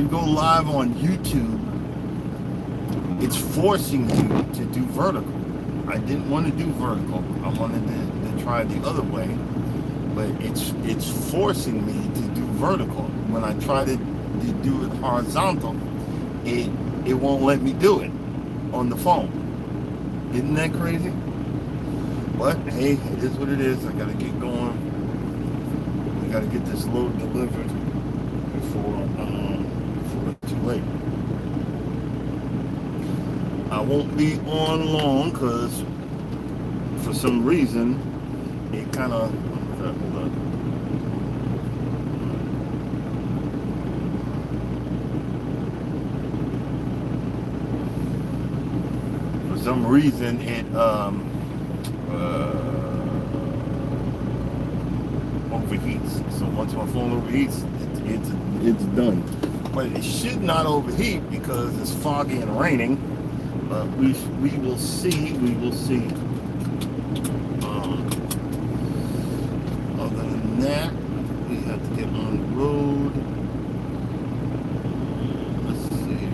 you go live on YouTube, it's forcing you to do vertical. I didn't want to do vertical. I wanted to try the other way, but it's forcing me to do vertical. When I try to do it horizontal, it won't let me do it on the phone. Isn't that crazy? But hey, it is what it is. I gotta get going. We gotta get this load delivered before it's too late. I won't be on long because for some reason it kind of hold on. For some reason it overheats. So once my phone overheats, it's done. But it should not overheat because it's foggy and raining. But we will see. We will see. Other than that, we have to get on the road. Let's see.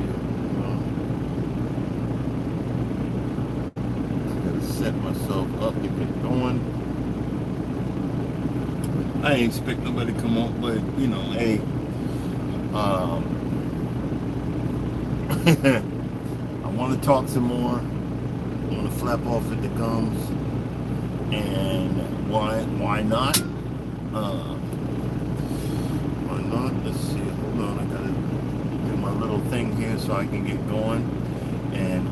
I gotta set myself up to get going. I ain't expect nobody to come on, but you know, hey, I want to talk some more. I want to flap off at the gums, and why not? Why not? Let's see. Hold on, I gotta do my little thing here so I can get going.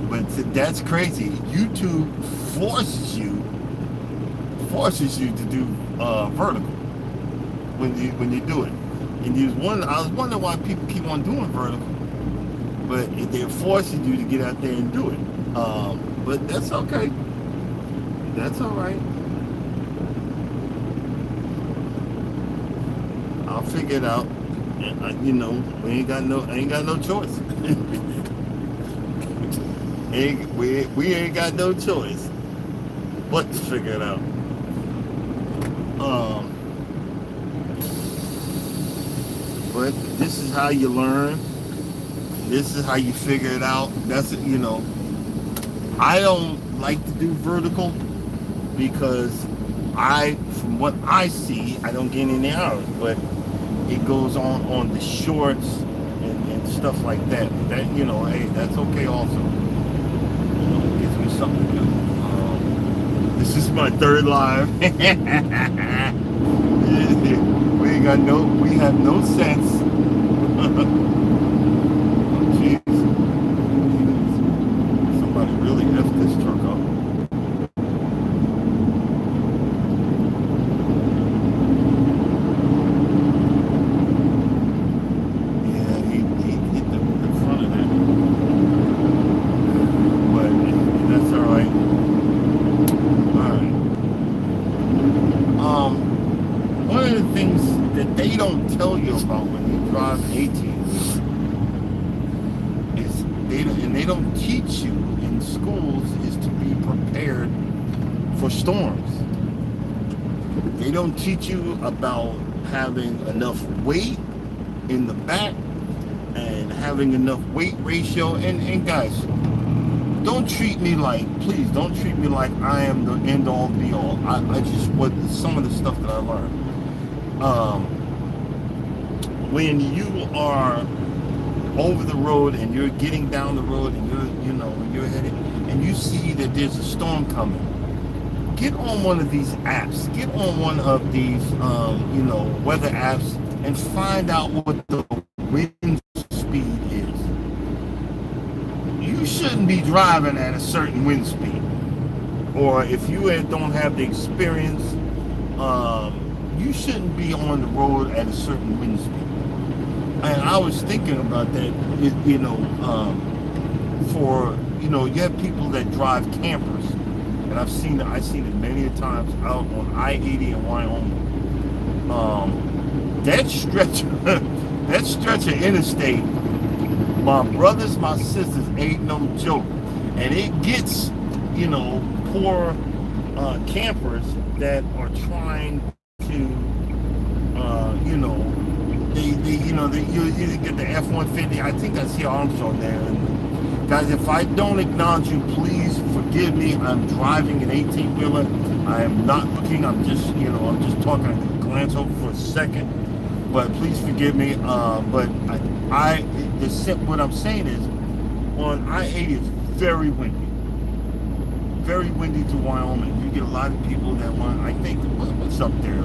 But that's crazy. YouTube forces you to do vertical when you do it. And I was wondering why people keep on doing vertical, but they're forcing you to get out there and do it. But that's okay. That's all right. I'll figure it out. You know, I ain't got no choice. we ain't got no choice but to figure it out. But this is how you learn. This is how you figure it out. That's it, you know. I don't like to do vertical because from what I see, I don't get any hours, but it goes on the shorts and stuff like that. That, you know, hey, that's okay also. You know, it gives me something to do. This is my third live. We have no sense. Oh, jeez. Somebody really effed this truck up. Yeah, he hit the front of that. But that's all right. All right. One of the things that they don't tell you about when you drive an 18-wheeler is they don't teach you in schools is to be prepared for storms. They don't teach you about having enough weight in the back and having enough weight ratio. And guys, don't treat me like, please don't treat me like I am the end all be all. I just, what some of the stuff that I learned. When you are over the road and you're getting down the road and you're headed and you see that there's a storm coming, get on one of these apps. Get on one of these, weather apps and find out what the wind speed is. You shouldn't be driving at a certain wind speed, or if you don't have the experience, you shouldn't be on the road at a certain wind speed. And I was thinking about that, you have people that drive campers, and I've seen it many times out on I-80 in Wyoming. That stretch of interstate, my brothers, my sisters, ain't no joke. And it gets, poor campers that are trying to, you get the F-150. I think I see Armstrong there. And guys, if I don't acknowledge you, please forgive me. I'm driving an 18-wheeler. I am not looking. I'm just talking. I glance over for a second, but please forgive me. But what I'm saying is, on I-80 is very windy. Very windy to Wyoming. You get a lot of people that want, I think, what's up there?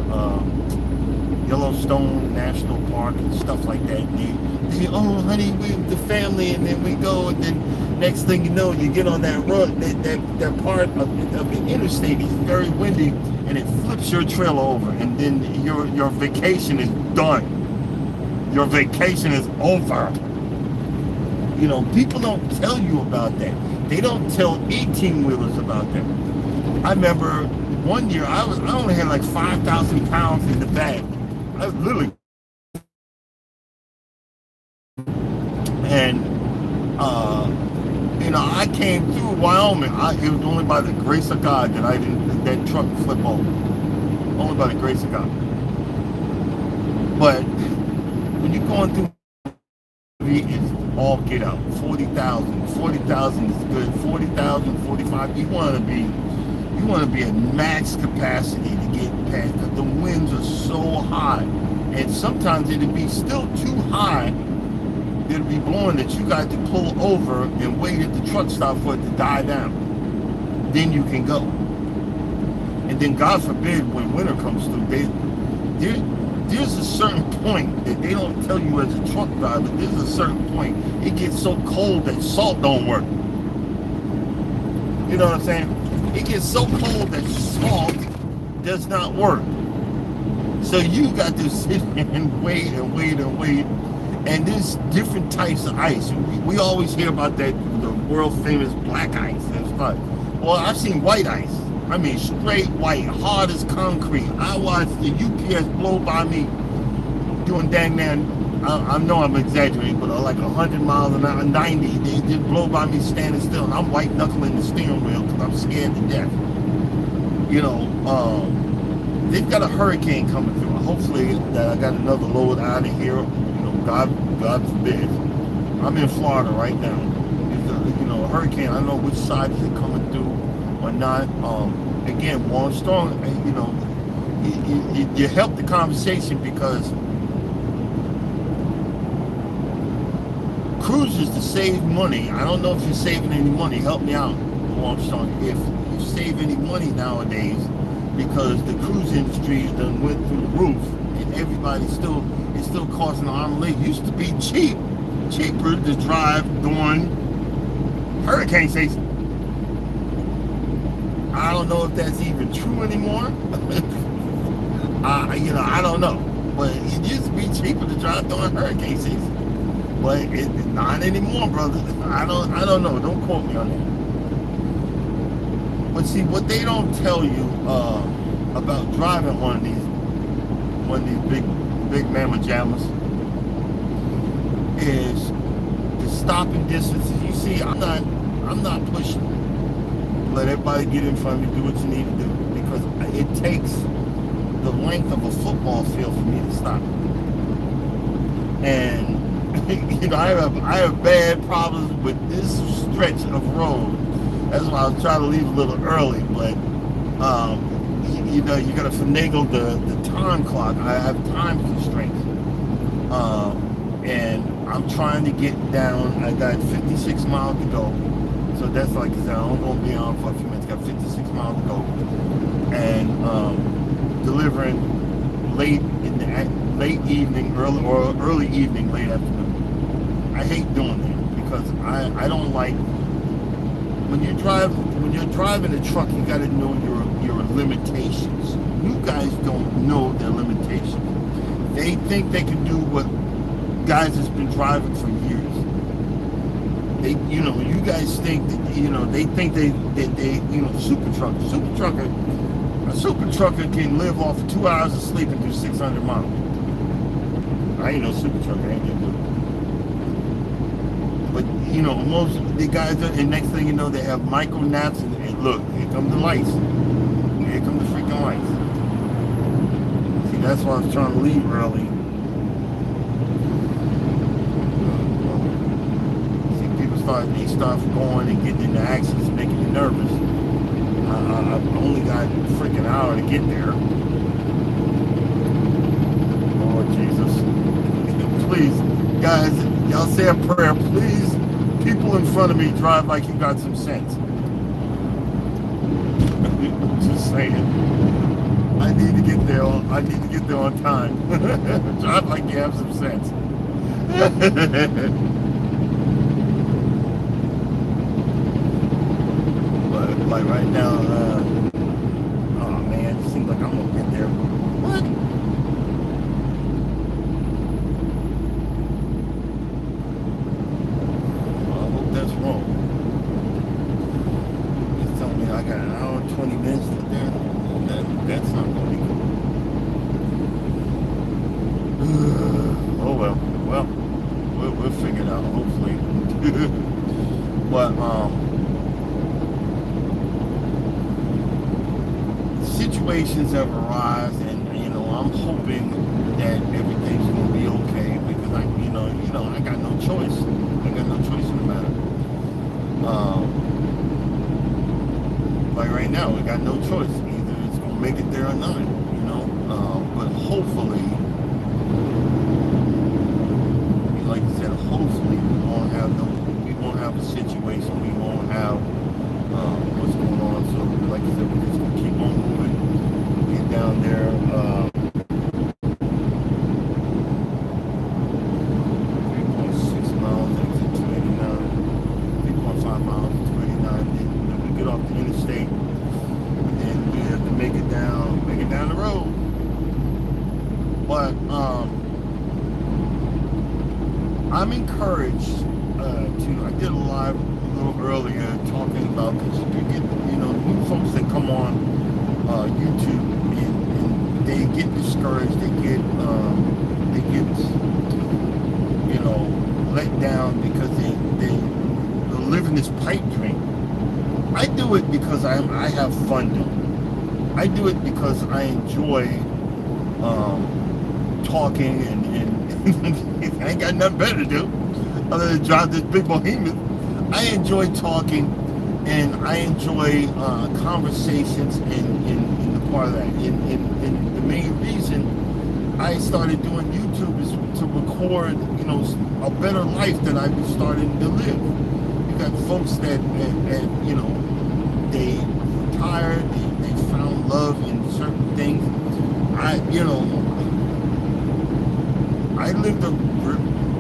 Yellowstone National Park and stuff like that. And they oh, honey, we the family, and then we go, and then next thing you know, you get on that road, that part of the interstate is very windy, and it flips your trailer over, and then your vacation is done. Your vacation is over. People don't tell you about that. They don't tell 18-wheelers about that. I remember one year I only had like 5,000 pounds in the bag. I was literally, and I came through Wyoming. It was only by the grace of God that that truck flip over. Only by the grace of God. But when you're going through, it's all get out. 40,000 is good. 40,000, 45. You want to be at max capacity to get past, because the winds are so high, and sometimes it'll be still too high. It'll be blowing that you got to pull over and wait at the truck stop for it to die down. Then you can go. And then, God forbid, when winter comes through, there's a certain point that they don't tell you as a truck driver. There's a certain point it gets so cold that salt don't work. You know what I'm saying? It gets so cold that salt does not work. So you got to sit and wait and wait and wait. And there's different types of ice. We always hear about the world famous black ice and stuff. Well, I've seen white ice. I mean, straight white, hard as concrete. I watched the UPS blow by me doing dang man. I know I'm exaggerating, but like 100 miles an hour, 90. They just blow by me standing still, and I'm white knuckling the steering wheel because I'm scared to death. They've got a hurricane coming through. Hopefully, that I got another load out of here. God forbid. I'm in Florida right now. It's a hurricane. I don't know which side is it coming through or not. Again, warm, strong. You help the conversation, because cruises to save money. I don't know if you're saving any money. Help me out, warm, strong. If you save any money nowadays, because the cruise industry done went through the roof, and everybody's still costing an arm and leg. It used to be cheaper to drive during hurricane season. I don't know if that's even true anymore. I don't know. But it used to be cheaper to drive during hurricane season. But it's not anymore, brother. I don't know. Don't quote me on that. But see, what they don't tell you about driving one of these big mamma jammers is the stopping distances. You see, I'm not pushing. Let everybody get in front of you, do what you need to do, because it takes the length of a football field for me to stop. And I have bad problems with this stretch of road. That's why I was trying to leave a little early, but you gotta finagle the time clock. I have time constraints, and I'm trying to get down. I got 56 miles to go. So that's like I said, I'm going to be on for a few minutes. Got 56 miles to go. And delivering late evening, early evening, late afternoon. I hate doing that, because I don't like, when you're driving a truck, you got to know your limitations. You guys don't know their limitations. They think they can do what guys that's been driving for years. You guys think that, they think they a super trucker can live off of 2 hours of sleep and do 600 miles. I ain't no super trucker, I ain't gonna do it. But, most of the guys, and next thing you know, they have micro naps, and look, here come the lights. Here come the freaking lights. See, that's why I was trying to leave early. they start going and getting into accidents, making you nervous. I've only got a freaking hour to get there. Lord Jesus. Please, guys, y'all say a prayer. Please, people in front of me drive like you got some sense. Just saying. I need to get there on time. Drive like you have some sense. But like right now, oh man, it seems like I'm gonna get there. What? Well, I hope that's wrong. It's telling me I got an hour and 20 minutes to there. That's not gonna be cool. Oh well. Well, we'll figure it out, hopefully. But situations have arisen, and I'm hoping that everything's gonna be okay, because I got no choice. I got no choice in the matter. Like right now, we got no choice. Either it's gonna make it there or not. But hopefully. Like I said, hopefully we won't have a situation, we won't have what's going on. So like I said, we're just gonna keep on moving, get down there. 3.6 miles exit 289, 3.5 miles to 289. Then we get off the interstate, and we have to make it down the road. But I'm encouraged I did a live a little earlier talking about, because you get, new folks that come on YouTube, and they get discouraged, they get let down because they live in this pipe dream. I do it because I have fun doing it. I do it because I enjoy talking, and I ain't got nothing better to do other than drive this big behemoth. I enjoy talking, and I enjoy conversations in the part of that. And the main reason I started doing YouTube is to record, a better life that I've been starting to live. You got folks that they retired, they found love in certain things. I lived a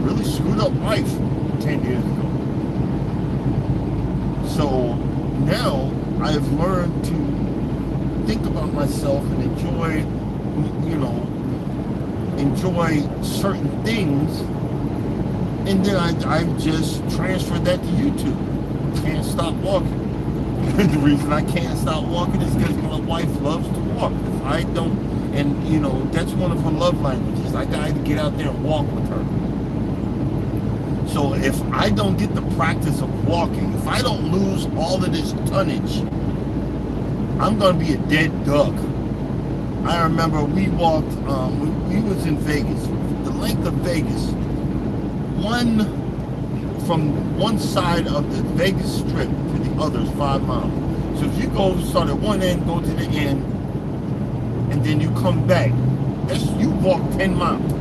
really screwed up life 10 years ago. So now I've learned to think about myself and enjoy certain things, and then I just transferred that to YouTube. Can't stop walking. The reason I can't stop walking is because my wife loves to walk. If I don't, and that's one of her love languages. I gotta get out there and walk with her. So if I don't get the practice of walking, if I don't lose all of this tonnage, I'm gonna be a dead duck. I remember we walked, we was in Vegas. The length of Vegas, from one side of the Vegas Strip to the other is 5 miles. So if you start at one end, go to the end, and then you come back, you walk 10 miles.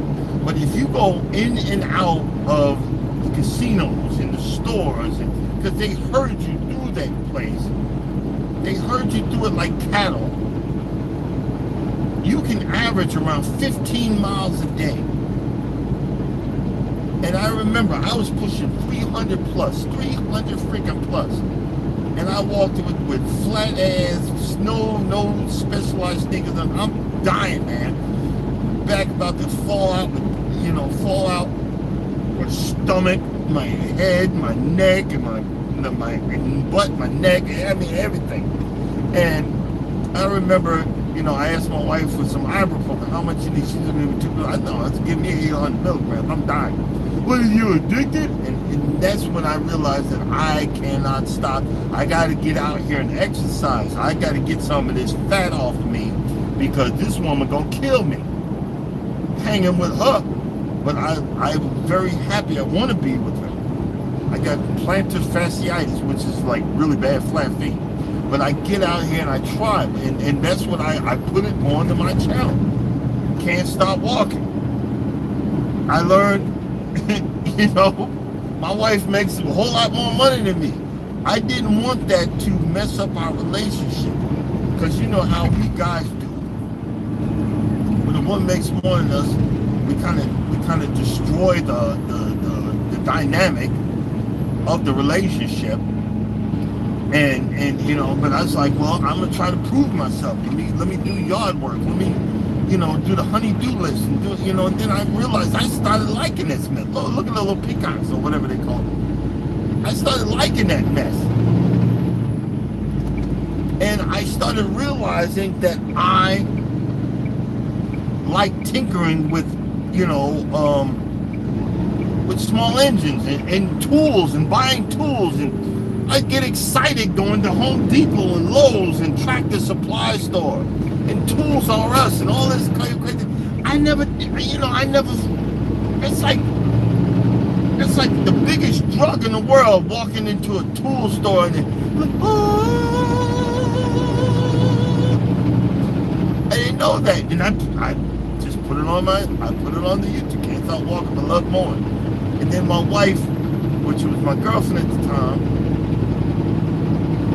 But if you go in and out of the casinos and the stores, because they herd you through that place, they herd you through it like cattle. You can average around 15 miles a day. And I remember I was pushing 300 freaking plus. And I walked with flat ass, no specialized sneakers on. I'm dying, man. Back about to fall out with stomach, my head, my neck, and my butt, my neck, I mean everything. And I remember, I asked my wife for some ibuprofen, how much you need? She said, I know, it's give me 800 milligrams, I'm dying. What, are you addicted? And that's when I realized that I cannot stop. I got to get out here and exercise. I got to get some of this fat off me, because this woman gonna kill me hanging with her. But I'm very happy. I want to be with her. I got plantar fasciitis, which is like really bad flat feet. But I get out here and I try, and that's what I put it on to my channel. Can't Stop Walking. I learned, my wife makes a whole lot more money than me. I didn't want that to mess up our relationship, because you know how we guys do. When the one makes more than us, we kind of destroy the dynamic of the relationship. And but I was like, well, I'm gonna try to prove myself. Let me do yard work. Let me, do the honey-do list, and and then I realized I started liking this mess. Look at the little peacocks or whatever they call it. I started liking that mess, and I started realizing that I like tinkering with, with small engines and tools and buying tools, and I get excited going to Home Depot and Lowe's and Tractor Supply Store and Tools R Us and all this crazy. It's like the biggest drug in the world, walking into a tool store and I didn't know that, and I just put it on the YouTube. Can't Stop Walking, but love mowing. And then my wife, which was my girlfriend at the time,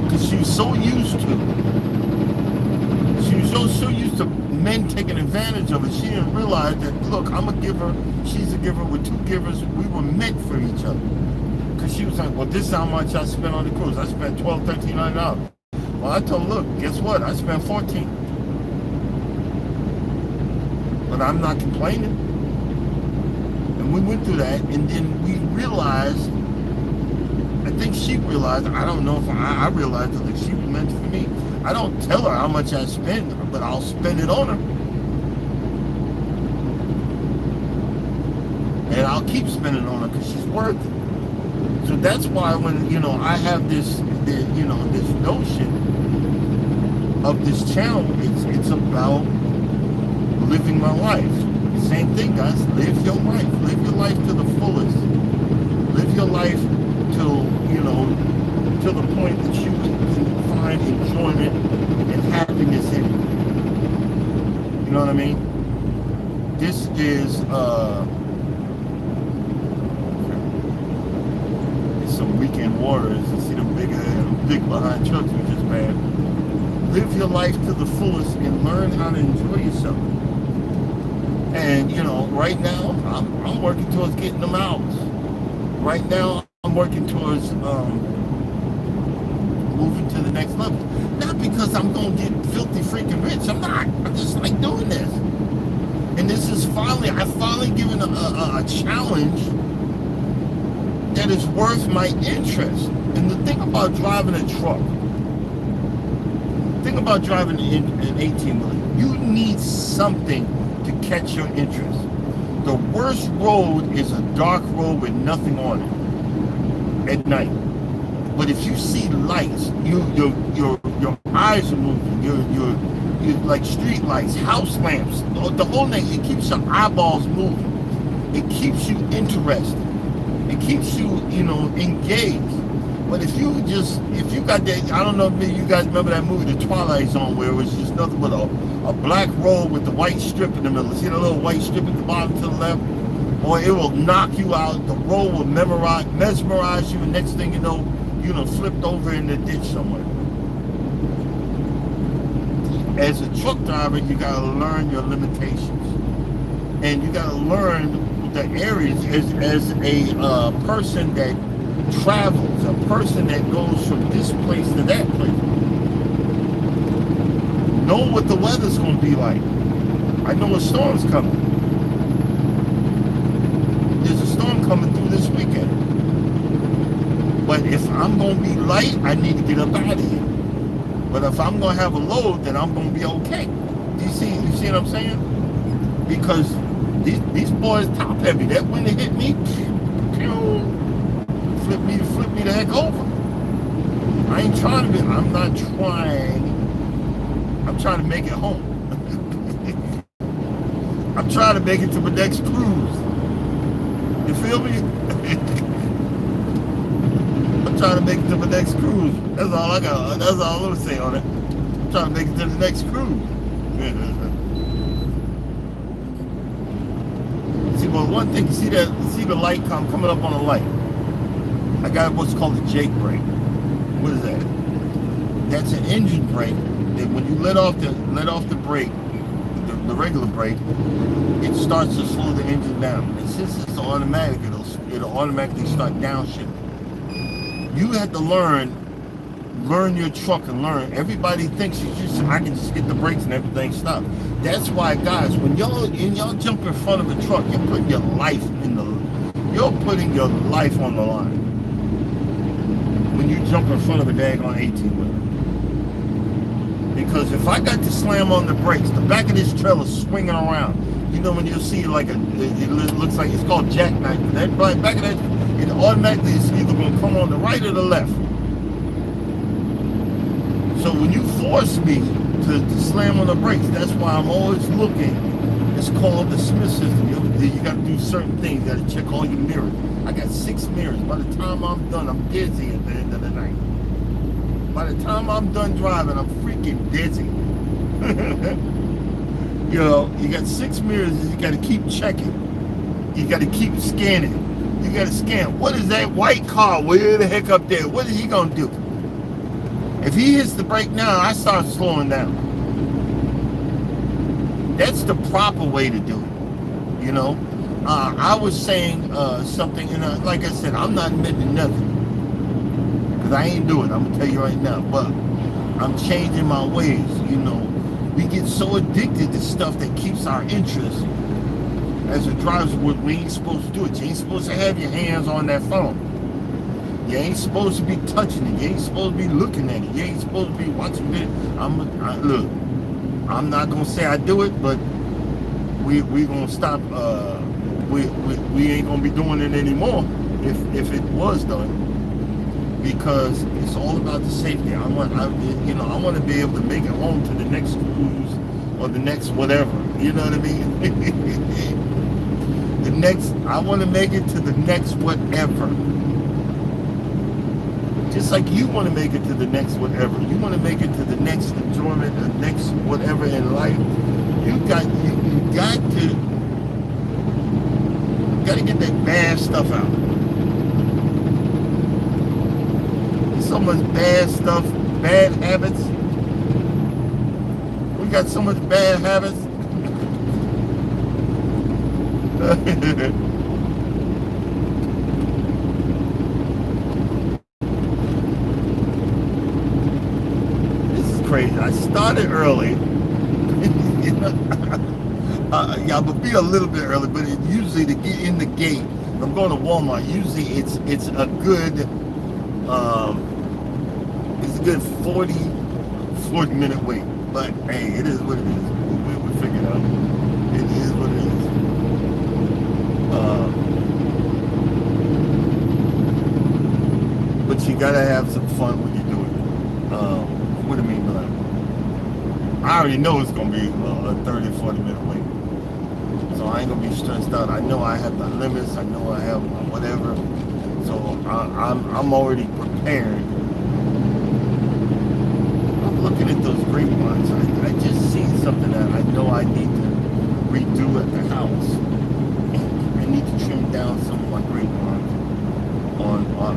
because she was so used to men taking advantage of it, she didn't realize that, look, I'm a giver, she's a giver, we're two givers, we were meant for each other. Because she was like, well, this is how much I spent on the cruise. I spent $12, $13, well, I told her, look, guess what, I spent $14. But I'm not complaining. And we went through that, and then we realized, I think she realized, I don't know if I realized that she was meant for me. I don't tell her how much I spend, but I'll spend it on her. And I'll keep spending on her because she's worth it. So that's why when, I have this notion of this channel, it's about living my life. Same thing, guys. Live your life. Live your life to the fullest. Live your life till the point that you can find enjoyment and happiness in it. You know what I mean? This is it's some weekend warriors. You see them big behind trucks we just passed. Live your life to the fullest and learn how to enjoy yourself. And right now I'm working towards getting them out. Right now I'm working towards moving to the next level. Not because I'm gonna get filthy freaking rich. I'm not. I just like doing this. And this is I finally given a challenge that is worth my interest. And the thing about driving a truck, an 18-wheeler, you need something to catch your interest. The worst road is a dark road with nothing on it at night. But if you see lights, your eyes are moving. You're like street lights, house lamps, the whole thing. It keeps your eyeballs moving. It keeps you interested. It keeps you, engaged. But if you got that, I don't know if you guys remember that movie, The Twilight Zone, where it was just nothing but a black road with the white strip in the middle. See the little white strip at the bottom to the left? Or it will knock you out. The road will mesmerize you, and next thing you know, flipped over in the ditch somewhere. As a truck driver, you gotta learn your limitations, and you gotta learn the areas. As a person that travels, a person that goes from this place to that place, know what the weather's gonna be like. I know a storm's coming. There's a storm coming through this weekend. But if I'm going to be light, I need to get up out of here. But if I'm going to have a load, then I'm going to be okay. You see what I'm saying? Because these boys top heavy. That wind that hit me, flip me the heck over. I ain't trying to be, I'm not trying. I'm trying to make it home. I'm trying to make it to my next cruise. You feel me? trying to make it to the next cruise. That's all I got. That's all I'm gonna say on it. I'm trying to make it to the next cruise. See, well, one thing, see the light coming up on the light. I got what's called a Jake brake. What is that? That's an engine brake. That when you let off the brake, the regular brake, it starts to slow the engine down. And since it's automatic, it'll automatically start downshifting. You have to learn your truck and learn. Everybody thinks I can just hit the brakes and everything stops. That's why, guys, when y'all jump in front of a truck, you're putting your life on the line. When you jump in front of a daggone 18-wheeler. Because if I got to slam on the brakes, the back of this trailer swinging around. You know when you see like it looks like it's called jackknife. That back of that, it automatically is either going to come on the right or the left. So when you force me to slam on the brakes, that's why I'm always looking. It's called the Smith system. You got to do certain things. You got to check all your mirrors. I got 6 mirrors. By the time I'm done, I'm dizzy at the end of the night. By the time I'm done driving, I'm freaking dizzy. You know, you got 6 mirrors. You got to keep checking. You got to keep scanning. You got to scan. What is that white car way the heck up there? What is he going to do? If he hits the brake now, I start slowing down. That's the proper way to do it. You know, I was saying something, and like I said, I'm not admitting nothing. Because I ain't doing it, I'm going to tell you right now. But I'm changing my ways, you know. We get so addicted to stuff that keeps our interest. As a driver, we ain't supposed to do it. You ain't supposed to have your hands on that phone. You ain't supposed to be touching it. You ain't supposed to be looking at it. You ain't supposed to be watching it. Look, I'm not going to say I do it, but we going to stop. We ain't going to be doing it anymore if it was done. Because it's all about the safety. I want to be able to make it home to the next cruise or the next whatever. You know what I mean? I want to make it to the next whatever. Just like you want to make it to the next whatever. You want to make it to the next enjoyment, the next whatever in life. You got to get that bad stuff out. So much bad stuff, bad habits. We got so much bad habits. This is crazy. I started early. Yeah, but be a little bit early. But usually to get in the gate, I'm going to Walmart. Usually it's a good. It's a good 40 minute wait, but hey, it is what it is. We figured out. It is what it is. But you gotta have some fun when you do it. What do I mean by that? I already know it's gonna be a 30, 40 minute wait. So I ain't gonna be stressed out. I know I have the limits. I know I have whatever. So I'm already prepared. I'm looking at those grapevines. I just seen something that I know I need to redo at the house. I need to trim down some of my grapevines.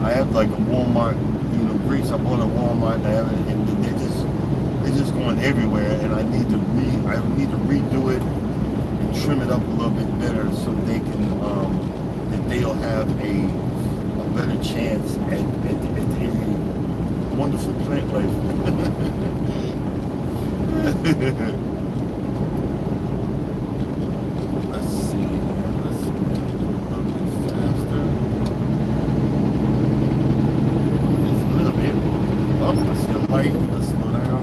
I have like a Walmart, grapes I bought at Walmart. And they're just going everywhere. And I need to redo it and trim it up a little bit better so they can that they'll have a better chance at the wonderful plant life. Let's see. Let's go a little bit faster. Just a little bit. Oh, I see a light. Let's slow down.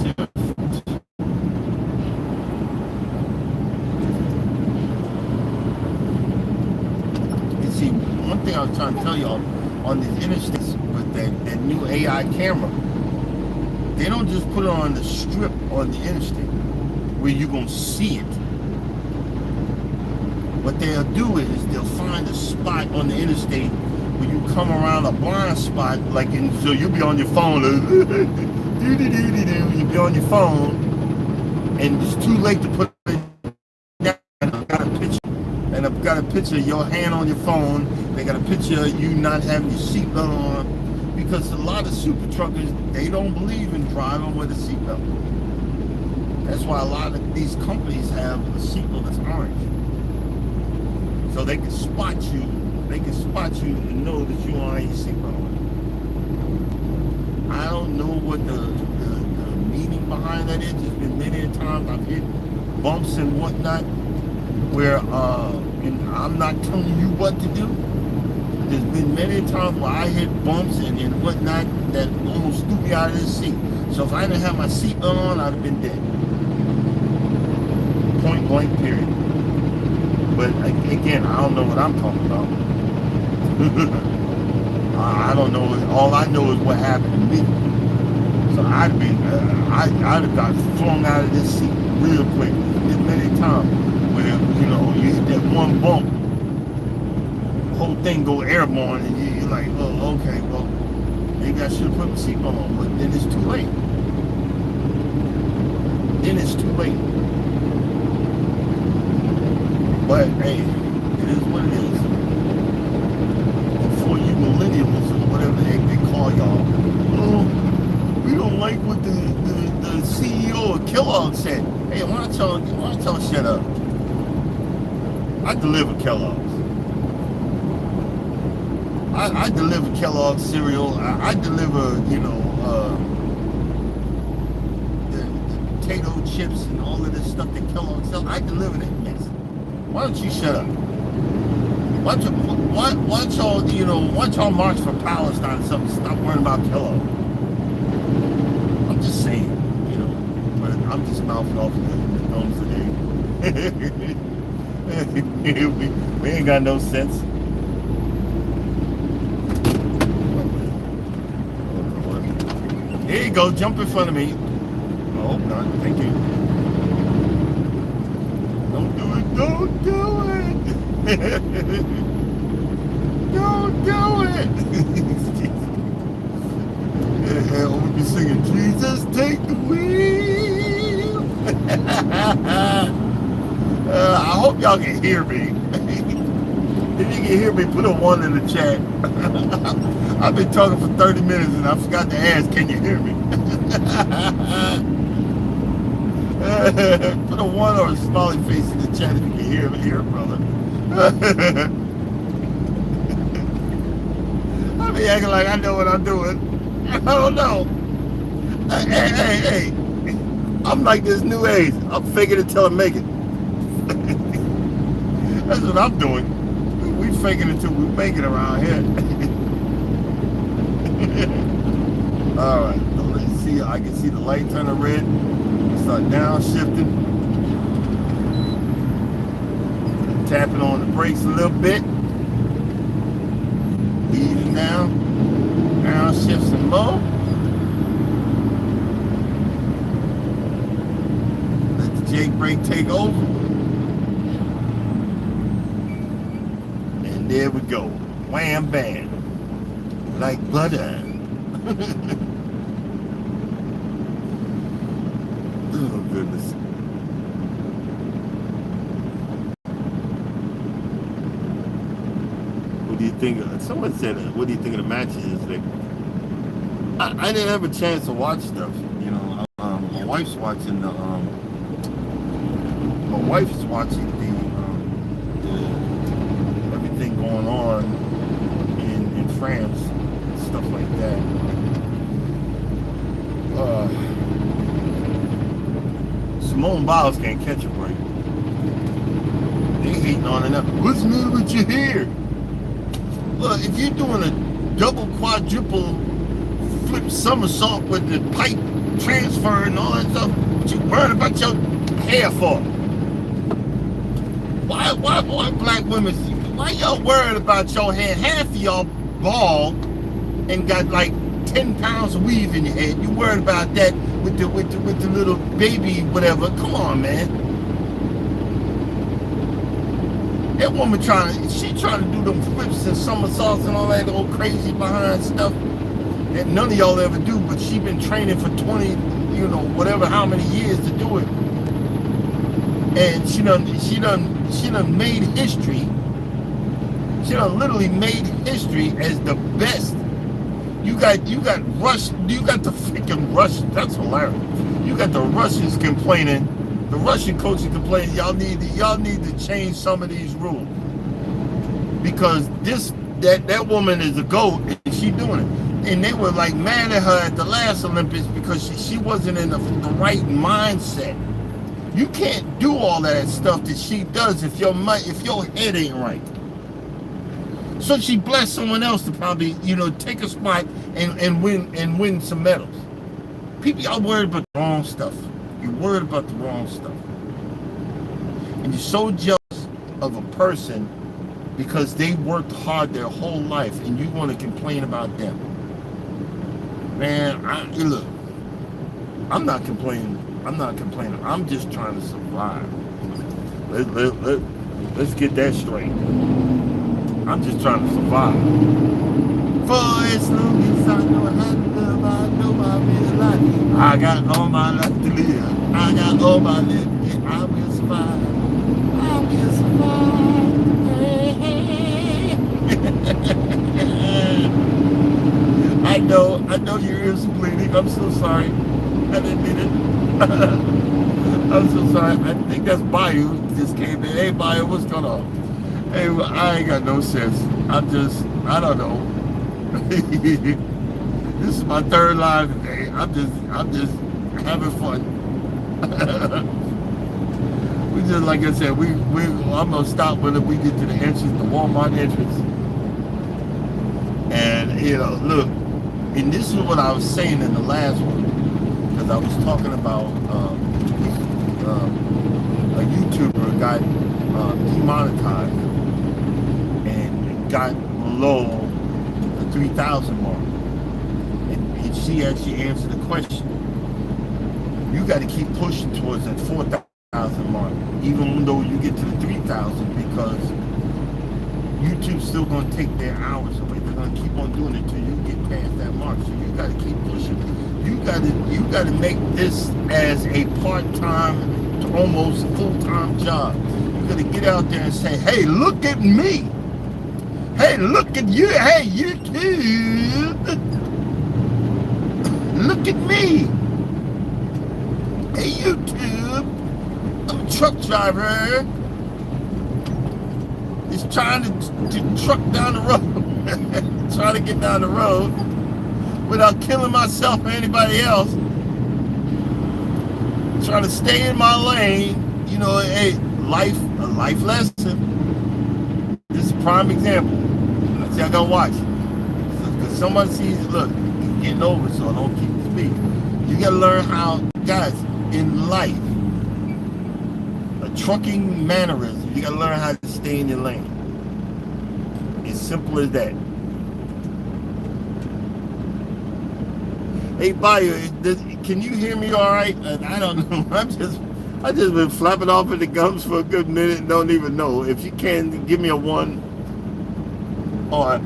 Shift. You see, one thing I was trying to tell y'all on these interstates with that new AI camera, they don't just put it on the strip on the interstate where you're going to see it. What they'll do is they'll find a spot on the interstate when you come around a blind spot, like so you'll be on your phone, you'll be on your phone, and it's too late to put it down. I've got a picture of your hand on your phone. They got a picture of you not having your seatbelt on, because a lot of super truckers, they don't believe in driving with a seatbelt. That's why a lot of these companies have a seatbelt that's orange, so they can spot you. They can spot you and know that you aren't your seatbelt on. I don't know what the meaning behind that is. There's been many times I've hit bumps and whatnot where, and I'm not telling you what to do. There's been many times where I hit bumps and whatnot that almost threw me out of this seat. So if I didn't have my seatbelt on, I'd have been dead. Point blank, period. But again, I don't know what I'm talking about. I don't know. All I know is what happened to me. So I'd have got flung out of this seat real quick. There's many times where, you know, you hit that one bump, the whole thing go airborne, and you're like, oh, okay, well, maybe I should have put my seatbelt on, but then it's too late. Then it's too late. But hey, it is what it is. For you millennials or whatever the heck they call y'all, oh, we don't like what the CEO of Kellogg said. Hey, why don't y'all shut up? I deliver Kellogg's. I deliver Kellogg's cereal. I deliver, you know, the potato chips and all of this stuff that Kellogg sells. I deliver that, yes. Why don't you shut up? Why don't y'all march for Palestine or something? Stop worrying about Kellogg. I'm just saying, you know, but I'm just mouthing off the gums today. we ain't got no sense. Here you go, jump in front of me. Oh, not, thank you. Don't do it, don't do it. Don't do it. Yeah, we'll be singing, Jesus, take the wheel. I hope y'all can hear me. If you can hear me, put a 1 in the chat. I've been talking for 30 minutes and I forgot to ask, can you hear me? Put a 1 or a smiley face in the chat if you can hear me here, brother. I be acting like I know what I'm doing. I don't know. Hey. I'm like this new age. I'm faking it till I make it. That's what I'm doing. We faking it till we make it around here. Alright, let's see. I can see the light turning red. Start downshifting. Tapping on the brakes a little bit. Easing down. Downshift some more. Let the Jake brake take over. And there we go. Wham bam. Like butter. Oh goodness. What do you think? Someone said, what do you think of the matches? Like, I didn't have a chance to watch stuff. You know, my wife's watching the. My wife's watching the everything going on in France, stuff like that. Simone Biles can't catch a break. They hating on it now. What's new with your hair? Well, if you're doing a double quadruple flip somersault with the pipe transfer and all that stuff, what you worried about your hair for? Why black women, why y'all worried about your hair? Half of y'all bald and got like 10 pounds of weave in your head. You worried about that with the little baby whatever. Come on, man. That woman trying to do them flips and somersaults and all that old crazy behind stuff that none of y'all ever do, but she been training for 20, whatever, how many years to do it. And she done made history. She done literally made history as the best. You got Rush, you got the freaking Russian, that's hilarious. You got the Russians complaining, the Russian coaches complaining, y'all need to change some of these rules. Because that woman is a GOAT and she doing it. And they were like mad at her at the last Olympics because she wasn't in the right mindset. You can't do all that stuff that she does if your head ain't right. So she blessed someone else to probably, take a spot and win some medals. People, y'all worried about the wrong stuff. You're worried about the wrong stuff. And you're so jealous of a person because they worked hard their whole life and you want to complain about them. Man, look, I'm not complaining. I'm just trying to survive. Let's get that straight. I'm just trying to survive. For as long as I know how to love, I know I really like it. I got all my life to live. I got all my life, and I will survive. I will survive. I know your ears are bleeding. I'm so sorry. I didn't mean it. I'm so sorry. I think that's Bayou just came in. Hey, Bayou, what's going on? Hey, I ain't got no sense. I don't know. This is my third live today. I'm just having fun. We just, like I said, I'm gonna stop when we get to the entrance, the Walmart entrance. And look, and this is what I was saying in the last one, because I was talking about a YouTuber got demonetized and got below the 3,000 mark, and she actually answered the question. You got to keep pushing towards that 4,000 mark, even though you get to the 3,000, because YouTube's still going to take their hours away. They're going to keep on doing it until you get past that mark. So you got to keep pushing. You got to make this as a part-time to almost full-time job. You got to get out there and say, "Hey, look at me. Hey, look at you. Hey, YouTube. Look at me. Hey, YouTube. I'm a truck driver. It's trying to truck down the road, trying to get down the road without killing myself or anybody else. Trying to stay in my lane, a life lesson. This is a prime example. I see, I gotta watch it. Because somebody sees, look, he's getting over, so I don't keep speaking. You gotta learn how, guys, in life, a trucking mannerism, you gotta learn how to stay in your lane. It's simple as that. Hey, Bayou, can you hear me all right? I don't know. I just been flapping off at the gums for a good minute and don't even know. If you can, give me a 1 or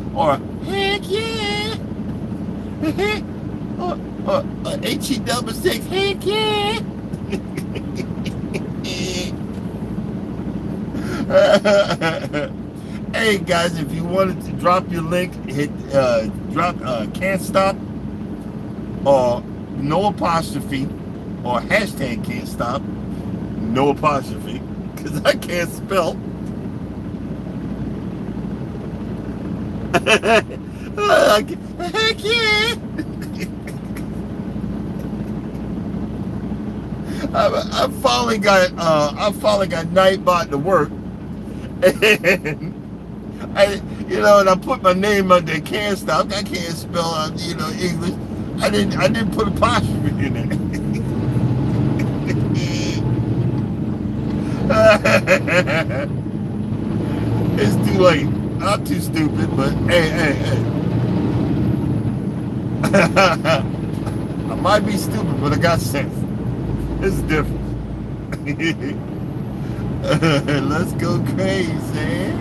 heck yeah, or HE6, heck yeah. Hey guys, if you wanted to drop your link, hit can't stop or no apostrophe or hashtag can't stop, no apostrophe, because I can't spell. Heck yeah. I finally got Nightbot to work, and and I put my name under can't stop. I can't spell English. I didn't put apostrophe in it. It's too late. I'm too stupid, but hey. I might be stupid, but I got sense. It's different. Let's go crazy.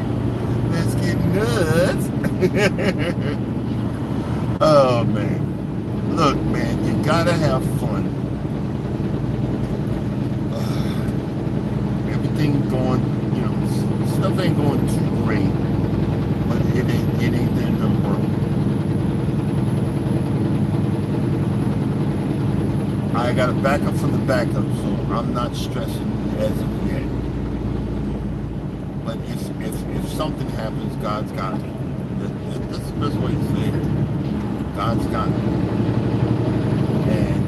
Let's get nuts. Oh man. Look, man, you gotta have fun. Everything going, stuff ain't going too great, but it ain't the end of the world. I got a backup from the backup, so I'm not stressing as of yet. But if something happens, God's got me. That's the best way to say it. God's got me. And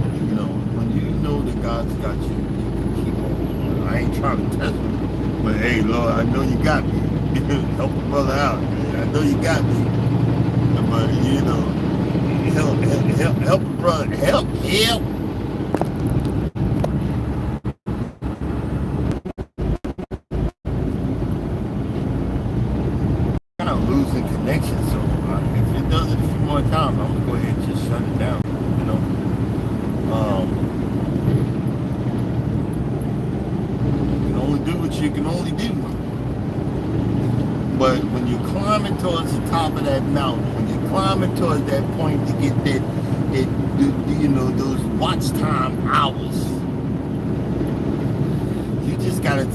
when you know that God's got you, you can keep on going. I ain't trying to test you, but hey, Lord, I know you got me. Help a brother out. I know you got me. But help a brother. Help. Kind of losing connection, so if it does it a few more times, I'm gonna go ahead and just shut it down. You can only do what you can only do. But when you're climbing towards the top of that mountain, when you're climbing towards that point to get those watch time hours, you just gotta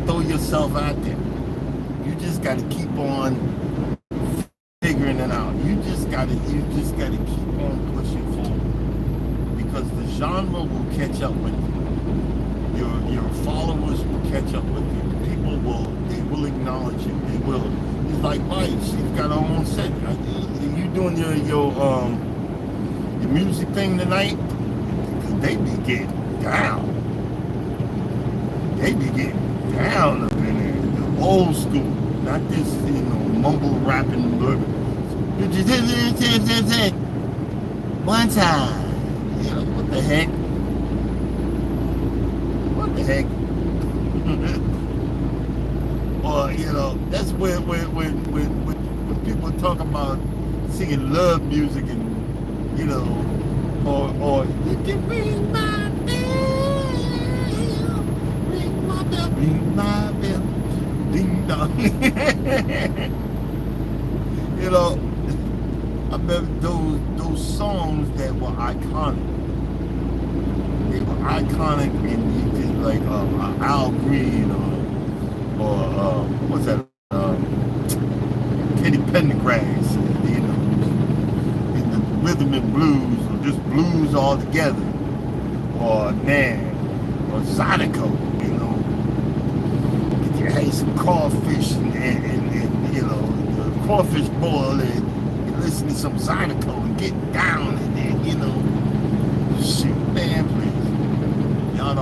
throw yourself out there. You just gotta keep on figuring it out. You just gotta keep on pushing forward, because the genre will catch up with you. Your followers will catch up with you. People will acknowledge you. They will. It's like Biles. She's got her own set. You doing your music thing tonight? Because they be getting down. They be getting down up in there. The old school, not this mumble rapping. One time. What the heck? What the heck? Or that's when people talk about singing love music and or you can ring my bell, ring my bell, ding dong. I bet those songs that were iconic. They were iconic, and you did like Al Green or what's that? Kenny Pendergrass, in the rhythm and blues, or just blues altogether, or Nan, or Zydeco, you had some crawfish and the crawfish boil and listen to some Zydeco and get down in there, shoot, man, please. Y'all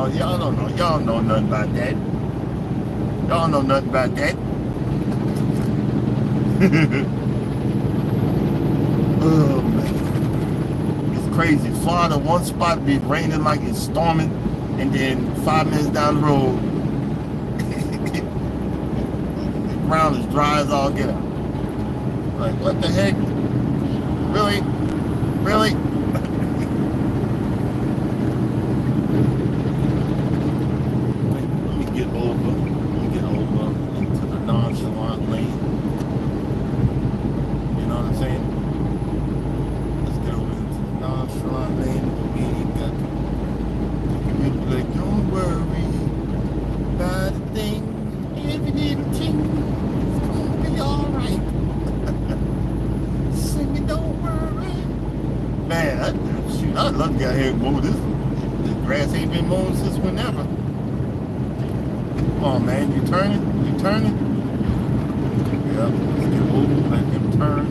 know nothing about that. Y'all know nothing about that. Oh man, it's crazy. Florida, one spot be raining like it's storming, and then 5 minutes down the road, the ground is dry as all get out. Like, what the heck? Really? Let me get over into the nonchalant lane. You know what I'm saying? Let's get over into the nonchalant lane. We ain't got to. People be like, don't worry about a thing. Every little thing is gonna be alright. Singing, don't worry. Man, I'd love to get out here and mow this. The grass ain't been mowed since whenever. Come on, man, you turning? Yeah, let's get over, let them turn.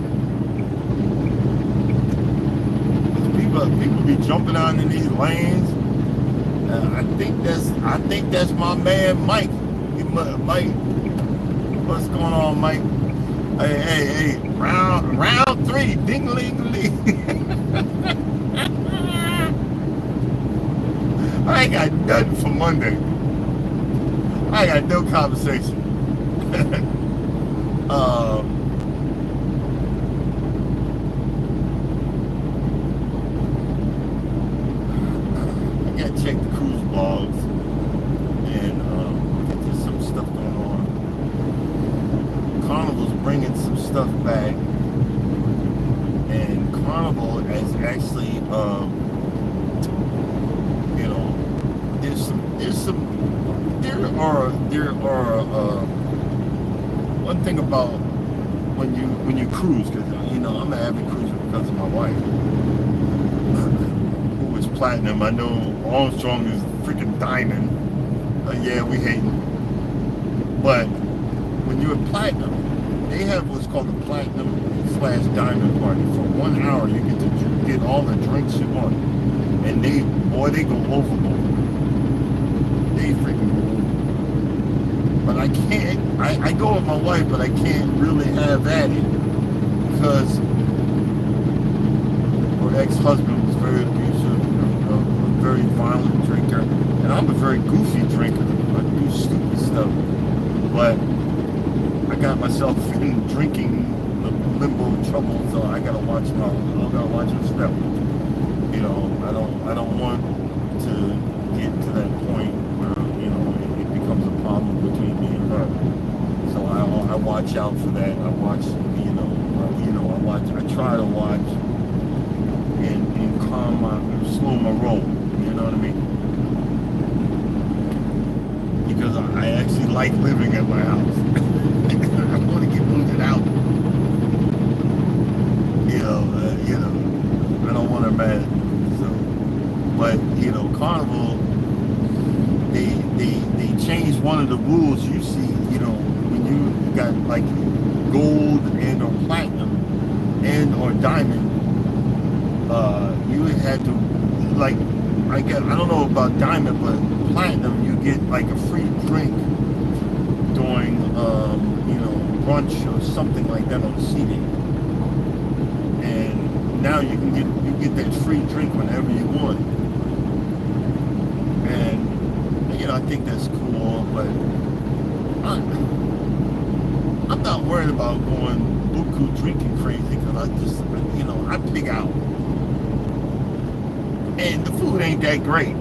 People be jumping out in these lanes. I think that's my man Mike. Mike, what's going on, Mike? Hey, round 3, ding-a-ling-a-ling. I ain't got nothing for Monday. I ain't got no conversation. I gotta check the cruise logs and get some bringing some stuff back, and Carnival is actually, you know, there are one thing about when you cruise, because you know I'm an avid cruiser because of my wife, who is platinum. I know Armstrong is freaking diamond. Yeah, we hating. But when you're platinum, they have what's called a platinum/diamond party. For 1 hour, you get to get all the drinks you want, and they go overboard. They freaking go overboard. But I can't. I go with my wife, but I can't really have at it because her ex-husband was very abusive, a very violent drinker, and I'm a very goofy drinker. I do stupid stuff, but I got myself in drinking limbo trouble, so I gotta watch my step. You know, I don't want to get to that point where you know it becomes a problem between me and her. So I watch out for that. I watch, I try to watch and slow my roll. You know what I mean? Because I actually like living at my house. I want to get moved out. I don't want her mad. So, but Carnival, they changed one of the rules. You see, when you got like gold and or platinum and or diamond, you had to I don't know about diamond, but platinum you get like a free drink during brunch or something like that on seating, and now you get that free drink whenever you want, and I think that's cool, but I'm not worried about going buku drinking crazy because I just I pig out. And the food ain't that great,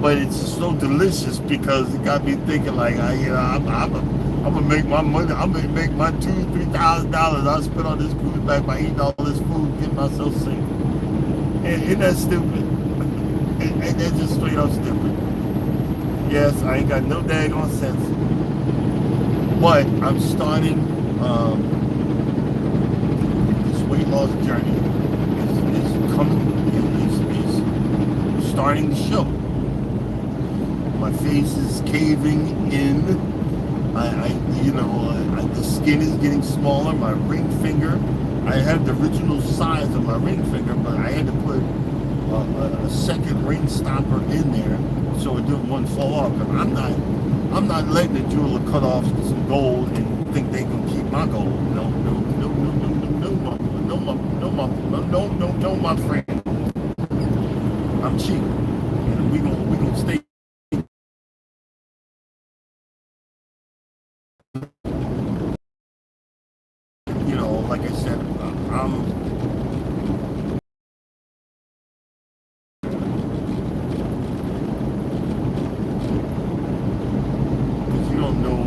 but it's so delicious because it got me thinking like, I'm gonna make my money. I'm gonna make my $2,000-3,000 I spent on this cruise back by eating all this food, getting myself sick. And isn't that stupid? And that's just straight up stupid. Yes, I ain't got no daggone sense, but I'm starting this weight loss journey. Is coming. Starting to show. My face is caving in. The skin is getting smaller. My ring finger. I have the original size of my ring finger, but I had to put a second ring stopper in there so it didn't want to fall off. And I'm not letting the jeweler cut off some gold and think they can keep my gold. No, my friend. I'm cheap, and we gonna stay. Like I said, because you don't know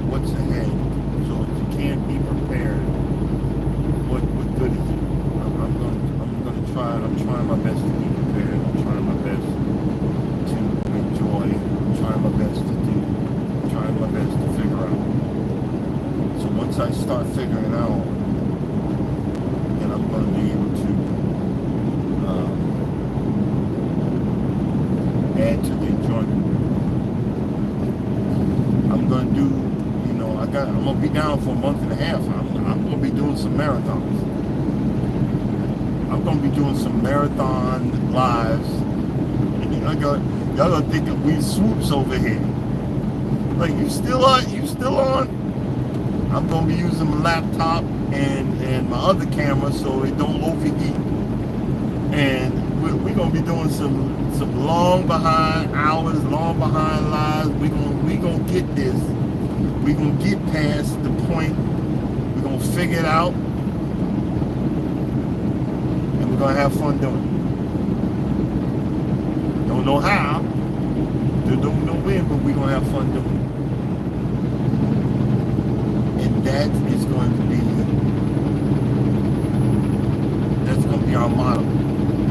what's ahead. So if you can't be prepared, what good is it? I'm gonna try. I'm trying my best to be prepared. I'm trying my best to enjoy. I'm trying my best to do. I'm trying my best to figure out. So once I start figuring out, then I'm going to be able to add to the enjoyment. I'm going to do, I'm going to be down for a month and a half. I'm going to be doing some marathons. I'm going to be doing some marathon lives. Y'all going to think that we swoops over here. Like, you still on? I'm going to be using my laptop and my other camera so it don't overheat. And we're going to be doing some long behind hours, long behind lives. We're going to get this. We're going to get past the point. We're going to figure it out. And we're going to have fun doing it. Don't know how. Don't know when, but we're going to have fun doing it. And that is going to be, that's going to be our motto.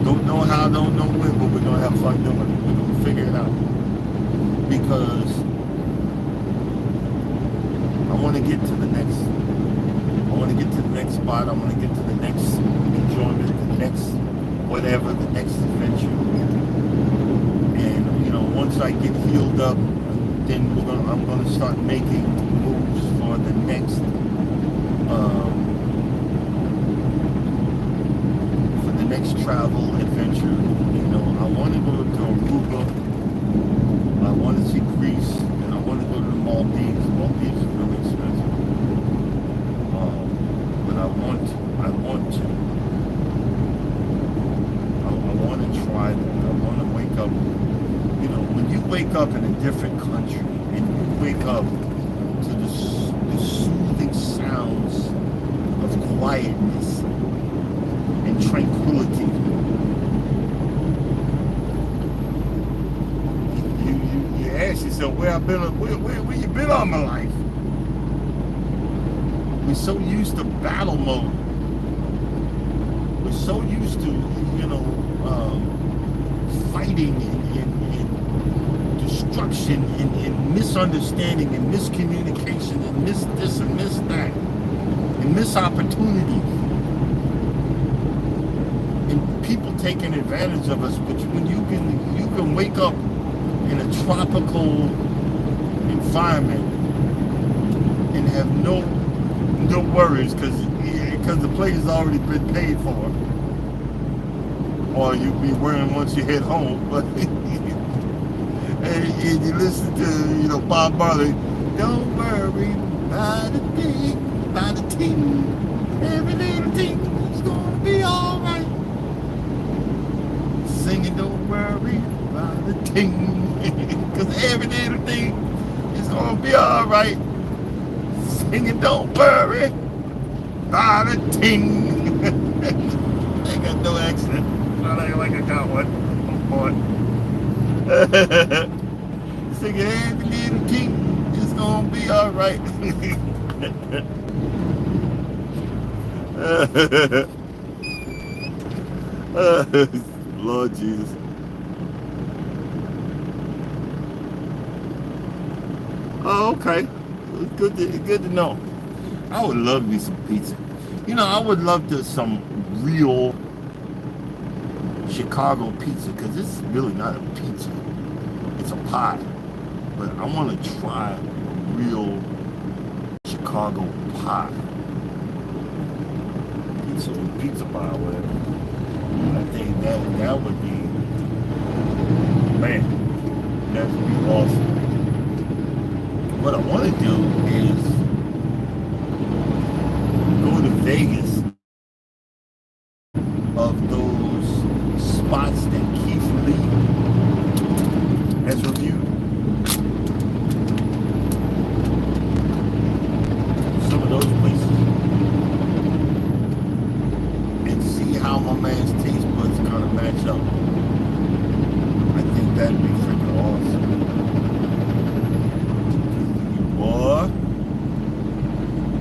Don't know how, don't know when, but we're going to have fun doing it. We're going to figure it out. Because I want to get to the next, spot. I want to get to the next enjoyment, the next whatever, the next adventure. And, once I get healed up, then I'm going to start making moves for the next, travel adventure. I want to go to Aruba. I want to see Greece, and I want to go to the Maldives. Maldives is really expensive, but I want to try that. I want to wake up. When you wake up in a different country and you wake up to the soothing sounds of quietness and tranquility, you ask yourself, where you been all my life? We're so used to battle mode. We're so used to, fighting and destruction and misunderstanding and miscommunication and miss this and miss that and miss opportunities. And people taking advantage of us, which when you can wake up in a tropical environment and have no worries because the place has already been paid for, or you'll be worrying once you head home. But and you listen to Bob Marley, don't worry about a thing, every little thing is gonna be all right. Singing, don't worry about a thing, because every little thing is gonna be all right. Singing, don't worry about a thing. I ain't got no accent. Not like I got one. Oh boy. Singing, every little thing is gonna be all right. Lord Jesus. Oh, okay. Good to know. I would love me some pizza. I would love some real Chicago pizza, because it's really not a pizza. It's a pie. But I want to try real Chicago pie. Pizza pie or whatever. I think that would be, man, that would be awesome. What I want to do is go to Vegas of those spots that Keith Lee has reviewed. Some of those places. And see how my man's taste buds kind of match up. I think that'd be freaking awesome. Boy,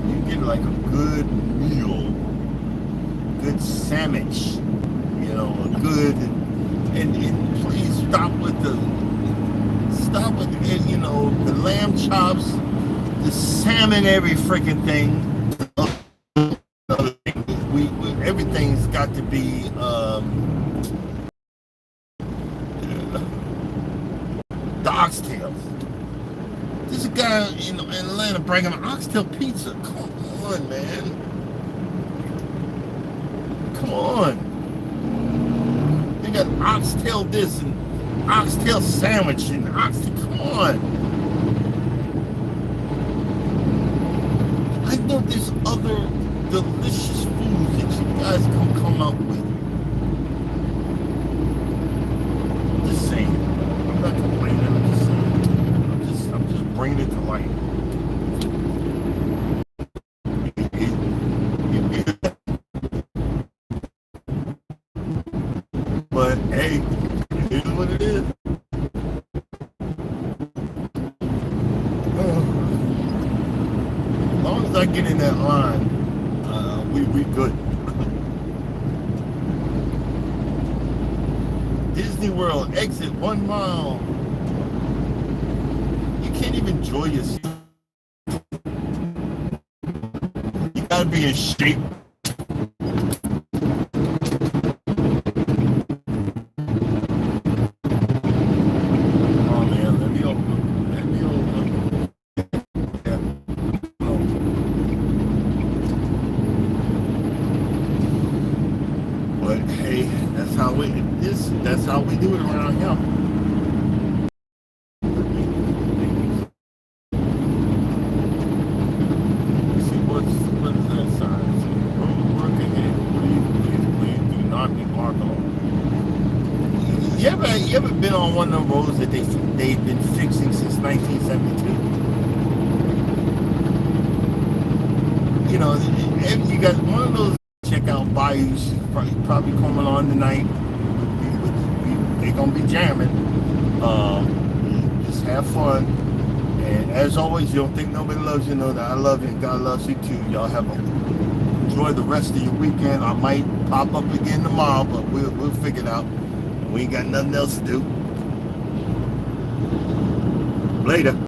you get like a good meal, good sandwich, a good, and please stop with the lamb chops, the salmon, every freaking thing. Everything's got to be the oxtails. There's a guy in Atlanta bringing an Oxtail Pizza. Come on, man. Come on. They got oxtail this and Oxtail Sandwich and Oxtail. Come on. I know there's other delicious foods that you guys can come up with. I'm just saying. I'm not complaining. I'm just saying. I'm just bringing it to light. But hey, it is what it is. long as I get in that line, we good. Disney World, exit 1 mile. You can't even enjoy yourself. You gotta be in shape. That's how we do it around here. See what is that sign? Road work ahead. Please do not embark on. You ever been on one of those roads that they've been fixing since 1972? You know, you got one of those checkout bayous probably coming on tonight. They're gonna be jamming. Just have fun, and as always, you don't think nobody loves you, know that I love you and God loves you too. Y'all enjoy the rest of your weekend. I might pop up again tomorrow, but we'll figure it out. We ain't got nothing else to do. Later.